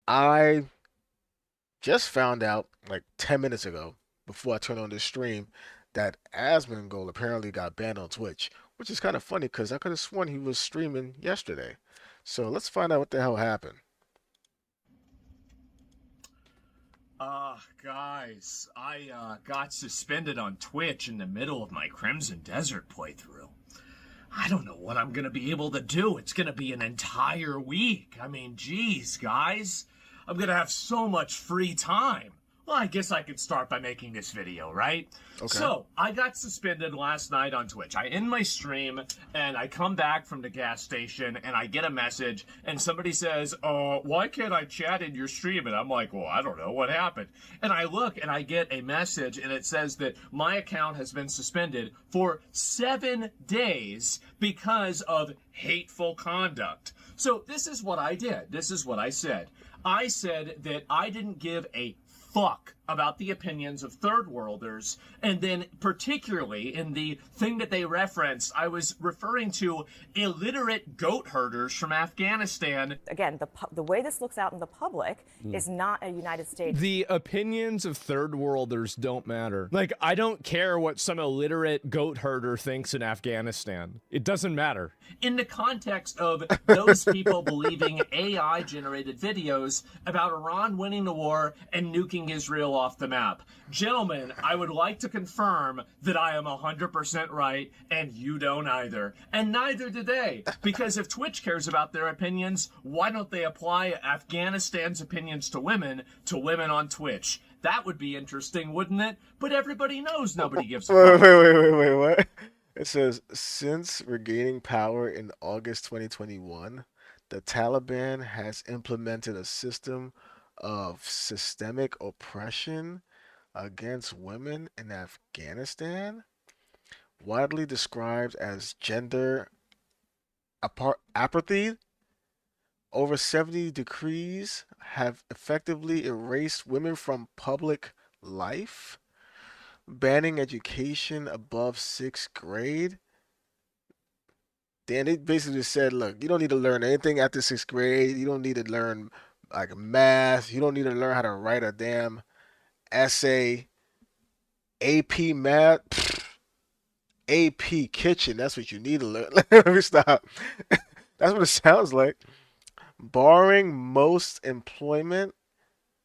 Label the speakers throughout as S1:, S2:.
S1: I just found out like 10 minutes ago before I turned on this stream that Asmongold apparently got banned on Twitch, which is kind of funny because I could have sworn he was streaming yesterday. So let's find out what the hell happened.
S2: Guys, I got suspended on Twitch in the middle of my Crimson Desert playthrough. I don't know what I'm gonna be able to do. It's gonna be an entire week. I mean, geez, guys. I'm gonna have so much free time. Well, I guess I could start by making this video, right?
S1: Okay.
S2: So, I got suspended last night on Twitch. I end my stream, and I come back from the gas station, and I get a message, and somebody says, why can't I chat in your stream? And I'm like, well, I don't know, what happened? And I look, and I get a message, and it says that my account has been suspended for 7 days because of hateful conduct. So, this is what I did. This is what I said. I said that I didn't give a fuck about the opinions of third worlders, and then particularly in the thing that they referenced, I was referring to illiterate goat herders from Afghanistan.
S3: Again, the way this looks out in the public is not a United States.
S4: The opinions of third worlders don't matter. Like, I don't care what some illiterate goat herder thinks in Afghanistan. It doesn't matter.
S2: In the context of those people believing AI generated videos about Iran winning the war and nuking Israel off the map. Gentlemen, I would like to confirm that I am 100% right, and you don't either. And neither do they. Because if Twitch cares about their opinions, why don't they apply Afghanistan's opinions to women on Twitch? That would be interesting, wouldn't it? But everybody knows nobody gives a fuck.
S1: Wait, what? It says, since regaining power in August 2021, the Taliban has implemented a system of systemic oppression against women in Afghanistan, widely described as gender apartheid. Over 70 decrees have effectively erased women from public life, banning education above sixth grade. Then it basically just said, look, you don't need to learn anything after sixth grade. You don't need to learn like math. You don't need to learn how to write a damn essay. AP math, AP kitchen. That's what you need to learn. Let me stop. That's what it sounds like. Barring most employment,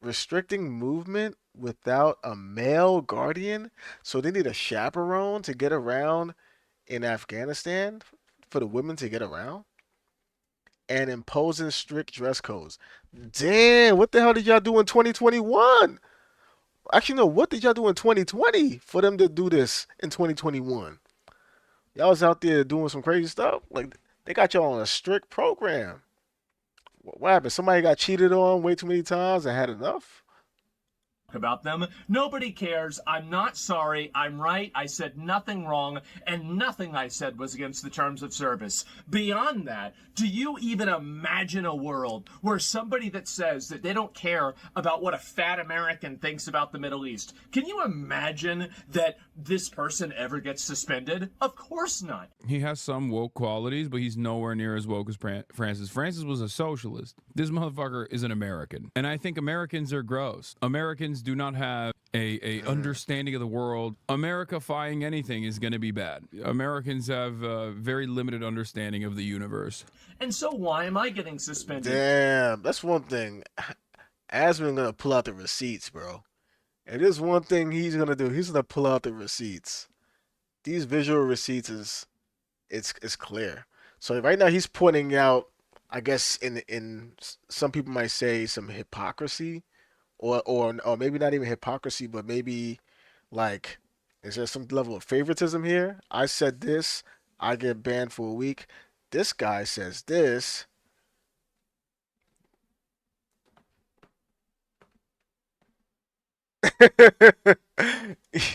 S1: restricting movement without a male guardian. So they need a chaperone to get around in Afghanistan for the women to get around, and imposing strict dress codes. Damn, what the hell did y'all do in 2021? Actually, no, what did y'all do in 2020 for them to do this in 2021? Y'all was out there doing some crazy stuff. Like, they got y'all on a strict program. What happened? Somebody got cheated on way too many times and had enough?
S2: About them. Nobody cares. I'm not sorry. I'm right. I said nothing wrong, and nothing I said was against the terms of service. Beyond that, do you even imagine a world where somebody that says that they don't care about what a fat American thinks about the Middle East, can you imagine that this person ever gets suspended? Of course not.
S5: He has some woke qualities, but he's nowhere near as woke as Francis. Francis was a socialist. This motherfucker is an American. And I think Americans are gross. Americans do not have a understanding of the world. Americifying anything is going to be bad. Americans have a very limited understanding of the universe.
S2: And so why am I getting suspended?
S1: Damn, that's one thing. Asmon gonna pull out the receipts, bro. And there's one thing he's gonna do. He's gonna pull out the receipts. These visual receipts it's clear. So right now he's pointing out, I guess in some people might say some hypocrisy, or maybe not even hypocrisy, but maybe like, is there some level of favoritism here? I said this, I get banned for a week. This guy says this.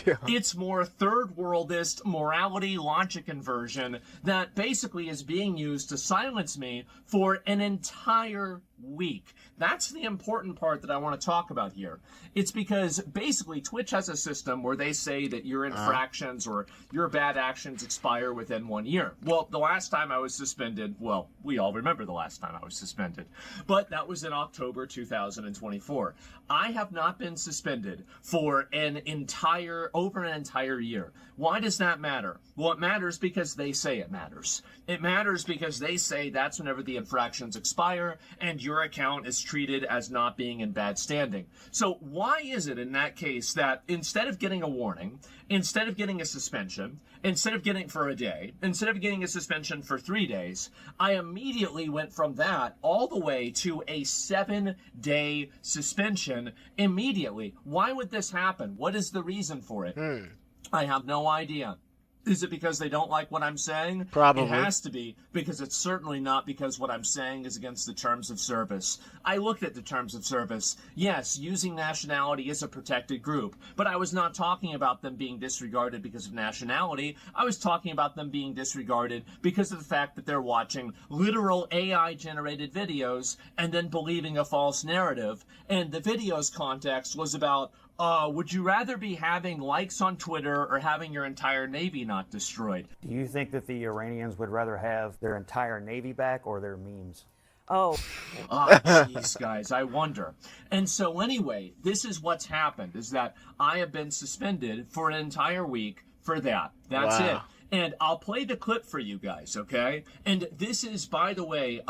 S1: Yeah.
S2: It's more third worldist morality logic inversion that basically is being used to silence me for an entire week. That's the important part that I want to talk about here. It's because basically Twitch has a system where they say that your infractions or your bad actions expire within 1 year. Well, the last time I was suspended, well, we all remember the last time I was suspended, but that was in October 2024. I have not been suspended for over an entire year. Why does that matter? Well, it matters because they say it matters. It matters because they say that's whenever the infractions expire and your account is treated as not being in bad standing. So why is it in that case that instead of getting a warning, instead of getting a suspension, instead of getting for a day, instead of getting a suspension for 3 days, I immediately went from that all the way to a 7-day suspension immediately? Why would this happen? What is the reason for it? I have no idea. Is it because they don't like what I'm saying?
S1: Probably.
S2: It has to be, because it's certainly not because what I'm saying is against the terms of service. I looked at the terms of service. Yes, using nationality is a protected group, but I was not talking about them being disregarded because of nationality. I was talking about them being disregarded because of the fact that they're watching literal AI-generated videos and then believing a false narrative. And the video's context was about, would you rather be having likes on Twitter or having your entire Navy not destroyed?
S6: Do you think that the Iranians would rather have their entire Navy back or their memes?
S3: Oh,
S2: Jeez, guys, I wonder. And so anyway, this is what's happened, is that I have been suspended for an entire week for that. That's
S1: Wow.
S2: it. And I'll play the clip for you guys, okay? And this is, by the way,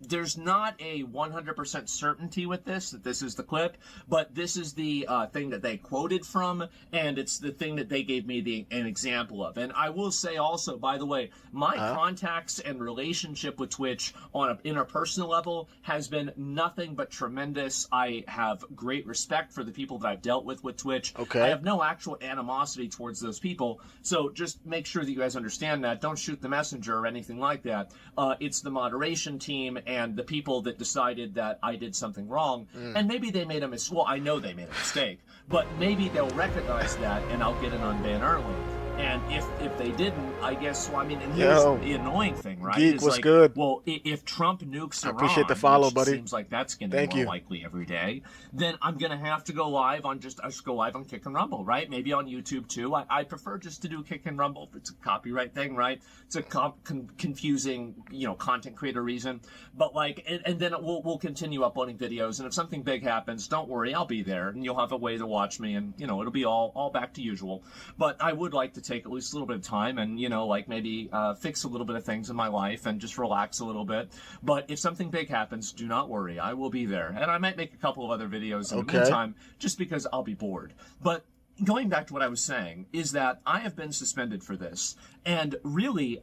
S2: there's not a 100% certainty with this, that this is the clip, but this is the thing that they quoted from, and it's the thing that they gave me an example of. And I will say also, by the way, my contacts and relationship with Twitch on an interpersonal level has been nothing but tremendous. I have great respect for the people that I've dealt with Twitch.
S1: Okay.
S2: I have no actual animosity towards those people, so just make sure that you guys understand that. Don't shoot the messenger or anything like that. It's the moderation team and the people that decided that I did something wrong, and maybe they made a mistake. Well, I know they made a mistake, but maybe they'll recognize that and I'll get an unban early. And if they didn't, I guess, well, I mean, and here's the annoying thing, right?
S1: Geek,
S2: It's
S1: what's
S2: like,
S1: good?
S2: well, if Trump nukes Iran,
S1: appreciate the follow,
S2: which
S1: buddy.
S2: seems like that's getting
S1: Thank
S2: more
S1: you.
S2: likely every day, then I'm going to have to go live on go live on Kick and Rumble, right? Maybe on YouTube too. I prefer just to do Kick and Rumble if it's a copyright thing, right? It's a confusing, content creator reason. But like, and then we'll continue uploading videos. And if something big happens, don't worry, I'll be there and you'll have a way to watch me and, it'll be all back to usual. But I would like to take at least a little bit of time and, like maybe fix a little bit of things in my life and just relax a little bit. But if something big happens, do not worry, I will be there. And I might make a couple of other videos in the meantime, just because I'll be bored. But going back to what I was saying is that I have been suspended for this. And really,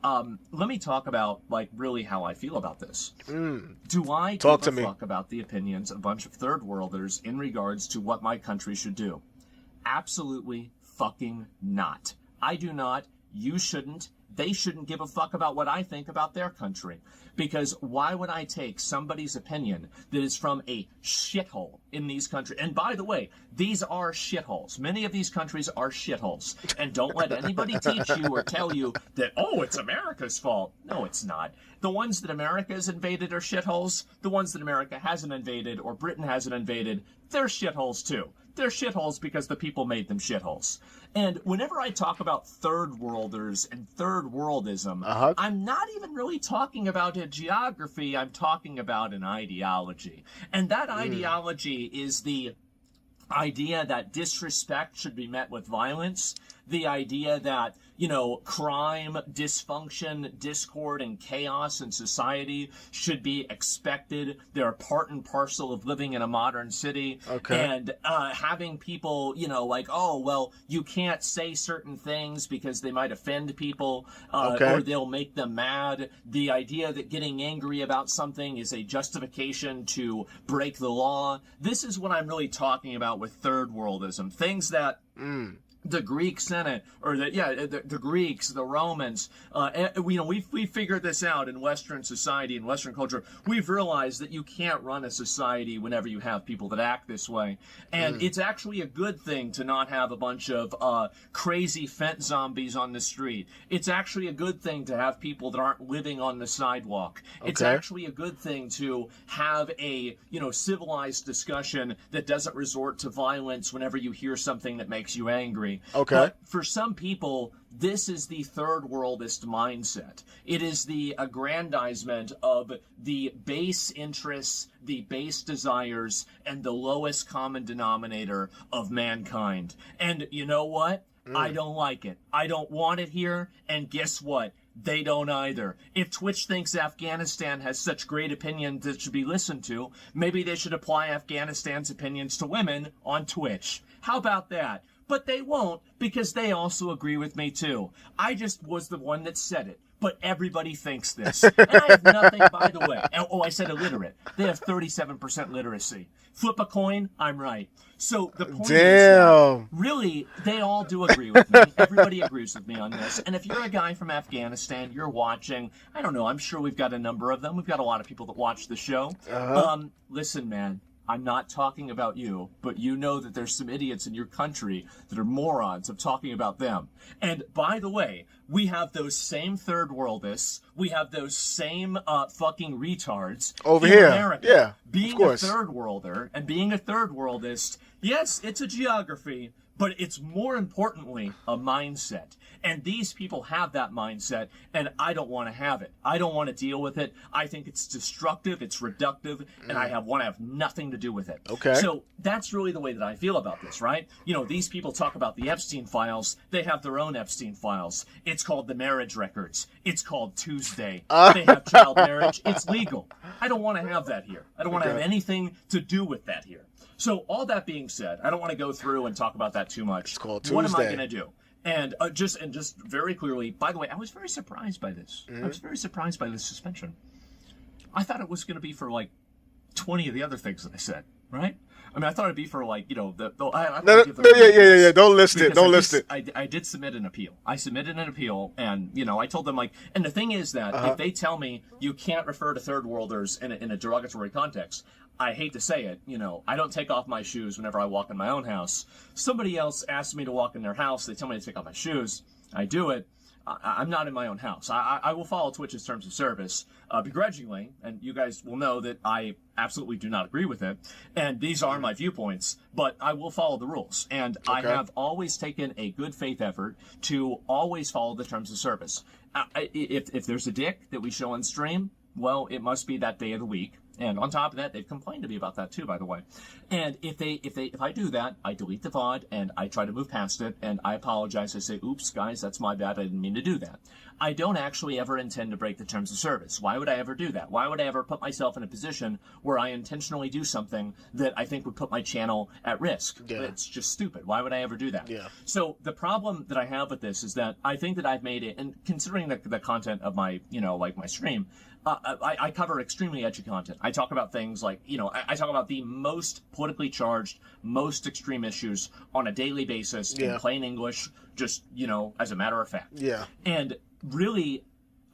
S2: let me talk about, like, really how I feel about this. Do I give a fuck about the opinions of a bunch of third worlders in regards to what my country should do? Absolutely fucking not. I do not. You shouldn't. They shouldn't give a fuck about what I think about their country. Because why would I take somebody's opinion that is from a shithole in these countries? And by the way, these are shitholes. Many of these countries are shitholes. And don't let anybody teach you or tell you that, oh, it's America's fault. No, it's not. The ones that America has invaded are shitholes. The ones that America hasn't invaded or Britain hasn't invaded, they're shitholes too. They're shitholes because the people made them shitholes. And whenever I talk about third worlders and third worldism, I'm not even really talking about a geography, I'm talking about an ideology. And that ideology is the idea that disrespect should be met with violence, the idea that, crime, dysfunction, discord, and chaos in society should be expected. They're part and parcel of living in a modern city.
S1: Okay.
S2: And having people, like, oh, well, you can't say certain things because they might offend people or they'll make them mad. The idea that getting angry about something is a justification to break the law. This is what I'm really talking about with third worldism. Things that the Greek Senate, or the Greeks, the Romans, we figured this out in Western society, in Western culture. We've realized that you can't run a society whenever you have people that act this way. And it's actually a good thing to not have a bunch of crazy fence zombies on the street. It's actually a good thing to have people that aren't living on the sidewalk. It's actually a good thing to have a, civilized discussion that doesn't resort to violence whenever you hear something that makes you angry.
S1: Okay.
S2: But for some people, this is the third worldist mindset. It is the aggrandizement of the base interests, the base desires, and the lowest common denominator of mankind. And you know what? I don't like it. I don't want it here. And guess what? They don't either. If Twitch thinks Afghanistan has such great opinions that should be listened to, maybe they should apply Afghanistan's opinions to women on Twitch. How about that? But they won't, because they also agree with me too. I just was the one that said it. But everybody thinks this. And I have nothing, by the way. Oh, I said illiterate. They have 37% literacy. Flip a coin, I'm right. So the point is that really, they all do agree with me. Everybody agrees with me on this. And if you're a guy from Afghanistan, you're watching, I don't know, I'm sure we've got a number of them. We've got a lot of people that watch the show. Listen, man. I'm not talking about you, but you know that there's some idiots in your country that are morons of talking about them. And by the way, we have those same third worldists. We have those same fucking retards
S1: over
S2: in
S1: here.
S2: America.
S1: Yeah,
S2: being
S1: of course.
S2: a third worlder and being a third worldist, yes, it's a geography, but it's more importantly a mindset. And these people have that mindset, and I don't want to have it. I don't want to deal with it. I think it's destructive, it's reductive, and I want to have nothing to do with it.
S1: Okay.
S2: So that's really the way that I feel about this, right? These people talk about the Epstein files. They have their own Epstein files. It's called the marriage records. It's called Tuesday. They have child marriage. It's legal. I don't want to have that here. I don't want to have anything to do with that here. So all that being said, I don't want to go through and talk about that too much.
S1: It's called Tuesday.
S2: What am I going to do? And just very clearly, by the way, I was very surprised by this. I was very surprised by this suspension. I thought it was going to be for like 20 of the other things that I said, right? I mean, I thought it'd be for like,
S1: Yeah. Don't list it. Don't list it.
S2: I did submit an appeal. I submitted an appeal, and I told them and the thing is that if they tell me you can't refer to third worlders in a derogatory context, I hate to say it, I don't take off my shoes whenever I walk in my own house. Somebody else asks me to walk in their house. They tell me to take off my shoes. I do it. I'm not in my own house. I will follow Twitch's terms of service begrudgingly, and you guys will know that I absolutely do not agree with it. And these are my viewpoints, but I will follow the rules. And I have always taken a good faith effort to always follow the terms of service. If there's a dick that we show on stream, well, it must be that day of the week. And on top of that, they've complained to me about that too, by the way. And if I do that, I delete the VOD and I try to move past it and I apologize. I say, oops, guys, that's my bad. I didn't mean to do that. I don't actually ever intend to break the terms of service. Why would I ever do that? Why would I ever put myself in a position where I intentionally do something that I think would put my channel at risk?
S1: Yeah.
S2: It's just stupid. Why would I ever do that?
S1: Yeah.
S2: So the problem that I have with this is that I think that I've made it, and considering the content of my, like my stream, I cover extremely edgy content. I talk about things like, I talk about the most politically charged, most extreme issues on a daily basis in plain English, just, as a matter of fact. Yeah. And really,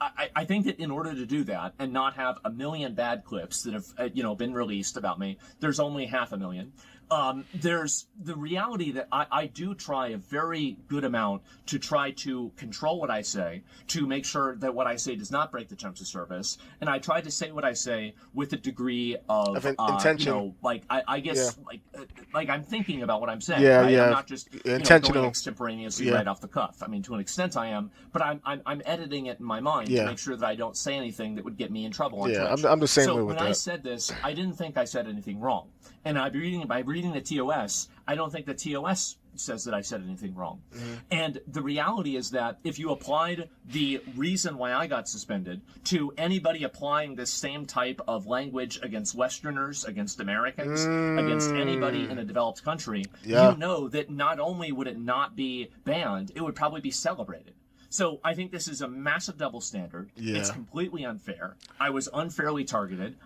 S2: I think that in order to do that and not have a million bad clips that have, been released about me, there's only 500,000. There's the reality that I do try a very good amount to try to control what I say, to make sure that what I say does not break the terms of service. And I try to say what I say with a degree of
S1: intention.
S2: I guess, like I'm thinking about what I'm saying.
S1: Yeah,
S2: right?
S1: yeah.
S2: I'm not just
S1: intentional
S2: going extemporaneously right off the cuff. I mean, to an extent I am, but I'm editing it in my mind to make sure that I don't say anything that would get me in trouble on Twitch.
S1: I'm the same way
S2: so
S1: with
S2: when I
S1: that.
S2: said this, I didn't think I said anything wrong. And by reading the TOS, I don't think the TOS says that I said anything wrong. Mm-hmm. And the reality is that if you applied the reason why I got suspended to anybody applying this same type of language against Westerners, against Americans, against anybody in a developed country, you know that not only would it not be banned, it would probably be celebrated. So I think this is a massive double standard. Yeah. It's completely unfair. I was unfairly targeted.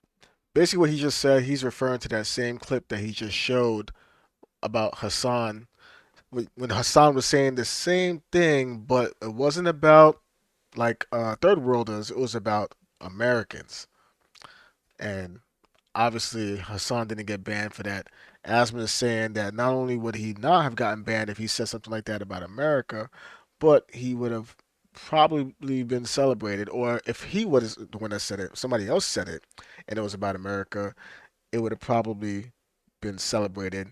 S1: Basically what he just said, he's referring to that same clip that he just showed about Hasan when Hassan was saying the same thing, but it wasn't about like third worlders. It was about Americans, and obviously Hassan didn't get banned for that. Asmon is saying that not only would he not have gotten banned if he said something like that about America, but he would have probably been celebrated. Or if he was the one that said it, somebody else said it, and it was about America, it would have probably been celebrated.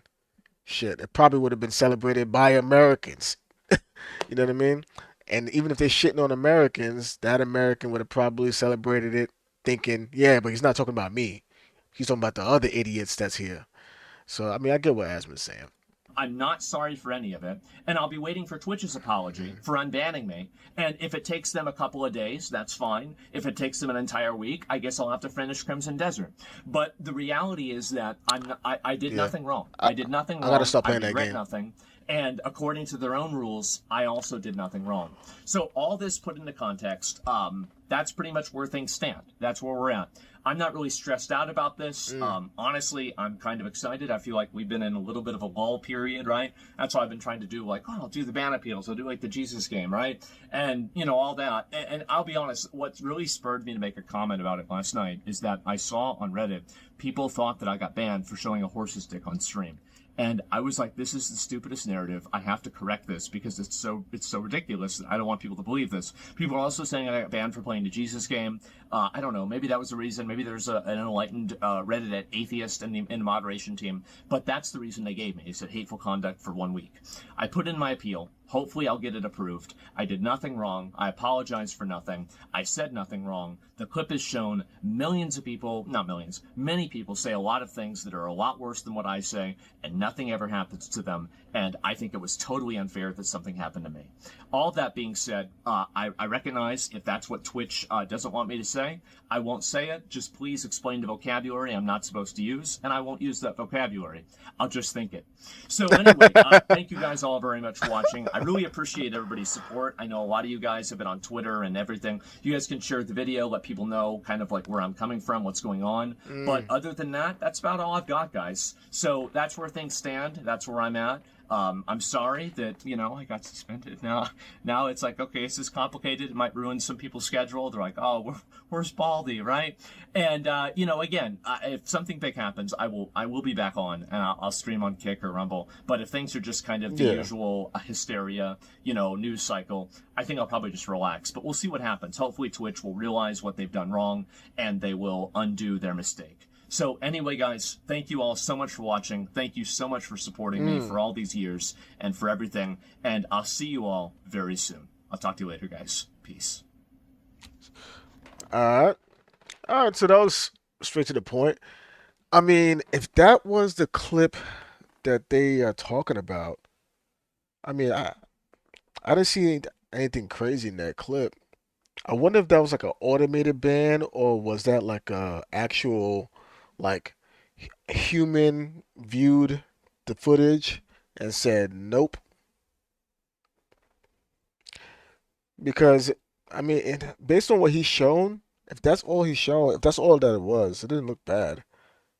S1: Shit, it probably would have been celebrated by Americans. You know what I mean? And even if they're shitting on Americans, that American would have probably celebrated it, thinking, yeah, but he's not talking about me. He's talking about the other idiots that's here. So I mean, I get what Asmon's saying.
S2: I'm not sorry for any of it, and I'll be waiting for Twitch's apology for unbanning me. And if it takes them a couple of days, that's fine. If it takes them an entire week, I guess I'll have to finish Crimson Desert. But the reality is that I did
S1: Yeah.
S2: nothing wrong. I did nothing wrong.
S1: I gotta stop
S2: I
S1: playing that
S2: regret
S1: game.
S2: nothing. And according to their own rules, I also did nothing wrong. So all this put into context, that's pretty much where things stand. That's where we're at. I'm not really stressed out about this. Honestly, I'm kind of excited. I feel like we've been in a little bit of a lull period, right? That's why I've been trying to do, like, oh, I'll do the ban appeals. I'll do like the Jesus game, right? And, you know, all that. And I'll be honest, what really spurred me to make a comment about it last night is that I saw on Reddit, people thought that I got banned for showing a horse's dick on stream. And I was like, this is the stupidest narrative. I have to correct this because it's so ridiculous. I don't want people to believe this. People are also saying I got banned for playing the Jesus game. I don't know. Maybe that was the reason. Maybe there's an enlightened Reddit atheist in the moderation team. But that's the reason they gave me. They said hateful conduct for 1 week. I put in my appeal. Hopefully I'll get it approved. I did nothing wrong. I apologize for nothing. I said nothing wrong. The clip has shown millions of people, not millions, many people say a lot of things that are a lot worse than what I say, and nothing ever happens to them. And I think it was totally unfair that something happened to me. All that being said, I recognize if that's what Twitch doesn't want me to say, I won't say it. Just please explain the vocabulary I'm not supposed to use, and I won't use that vocabulary. I'll just think it. So anyway, thank you guys all very much for watching. I really appreciate everybody's support. I know a lot of you guys have been on Twitter and everything. You guys can share the video, let people know kind of like where I'm coming from, what's going on. But other than that, that's about all I've got, guys. So that's where things stand. That's where I'm at. I'm sorry that, you know, I got suspended. Now it's like, okay, this is complicated. It might ruin some people's schedule. They're like, oh, where's Baldy, right? And, you know, again, if something big happens, I will be back on, and I'll stream on Kick or Rumble. But if things are just kind of the usual hysteria, you know, news cycle, I think I'll probably just relax. But we'll see what happens. Hopefully Twitch will realize what they've done wrong, and they will undo their mistake. So anyway, guys, thank you all so much for watching. Thank you so much for supporting me for all these years and for everything. And I'll see you all very soon. I'll talk to you later, guys. Peace.
S1: All right. So that was straight to the point. I mean, if that was the clip that they are talking about, I mean, I didn't see anything crazy in that clip. I wonder if that was like an automated ban or was that like a actual like human viewed the footage and said nope. Because I mean, based on what he's shown, if that's all he's shown, if that's all that it was, it didn't look bad,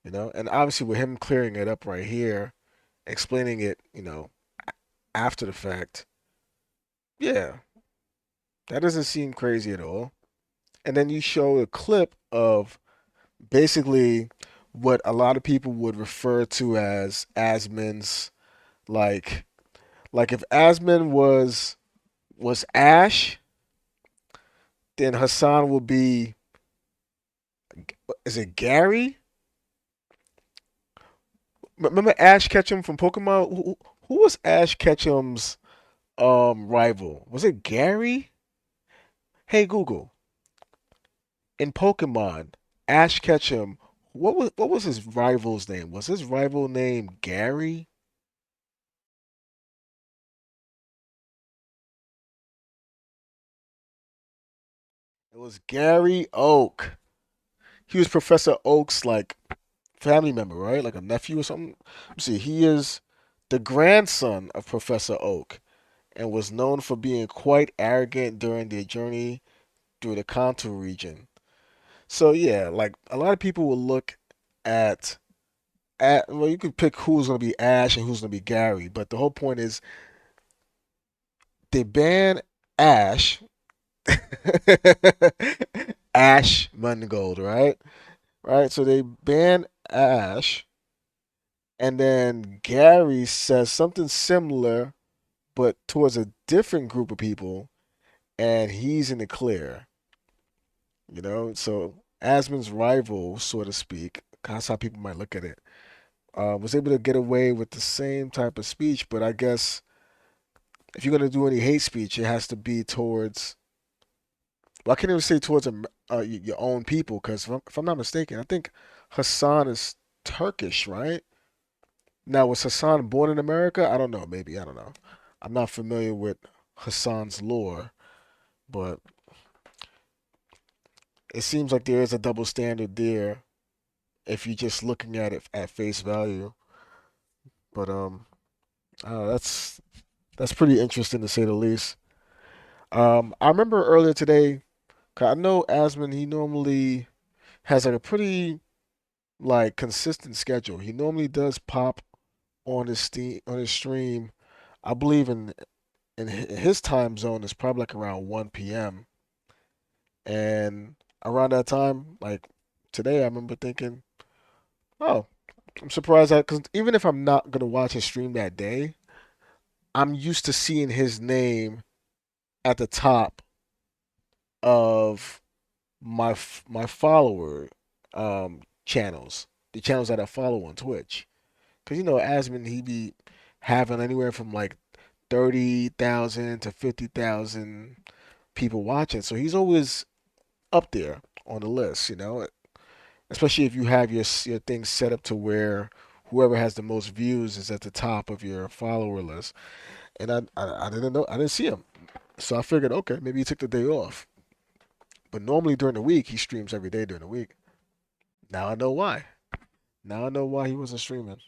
S1: you know. And obviously, with him clearing it up right here, explaining it, you know, after the fact, yeah, that doesn't seem crazy at all. And then you show a clip of basically what a lot of people would refer to as Asmon's like if Asmon was Ash, then Hassan will be, is it Gary? Remember Ash Ketchum from Pokemon? Who was Ash Ketchum's rival? Was it Gary? Hey Google, in Pokemon, Ash Ketchum, what was his rival's name? Was his rival name Gary? It was Gary Oak. He was Professor Oak's like family member, right? Like a nephew or something. Let's see, he is the grandson of Professor Oak and was known for being quite arrogant during their journey through the Kanto region. So yeah, like a lot of people will look at well, you could pick who's gonna be Ash and who's gonna be Gary, but the whole point is they ban Ash, Asmongold, right? Right. So they ban Ash, and then Gary says something similar, but towards a different group of people, and he's in the clear. So Asmon's rival, so to speak, that's how people might look at it, was able to get away with the same type of speech, but I guess if you're gonna do any hate speech, it has to be towards. Well, I can't even say towards your own people, because if I'm not mistaken, I think Hasan is Turkish, right? Now, was Hasan born in America? I don't know. Maybe I don't know. I'm not familiar with Hasan's lore, but it seems like there is a double standard there if you're just looking at it at face value. But that's pretty interesting to say the least. I remember earlier today, 'cause I know Asmon, he normally has like a pretty like consistent schedule. He normally does pop on his stream. I believe in his time zone is probably like around 1 p.m. And around that time, like today, I remember thinking, oh, I'm surprised that because even if I'm not gonna watch his stream that day, I'm used to seeing his name at the top of my follower channels, the channels that I follow on Twitch. Because Asmon, he be having anywhere from like 30,000 to 50,000 people watching, so he's always up there on the list. Especially if you have your things set up to where whoever has the most views is at the top of your follower list. And I didn't know, I didn't see him, so I figured, okay, maybe he took the day off. But normally during the week he streams every day during the week. Now I know why. Now I know why he wasn't streaming.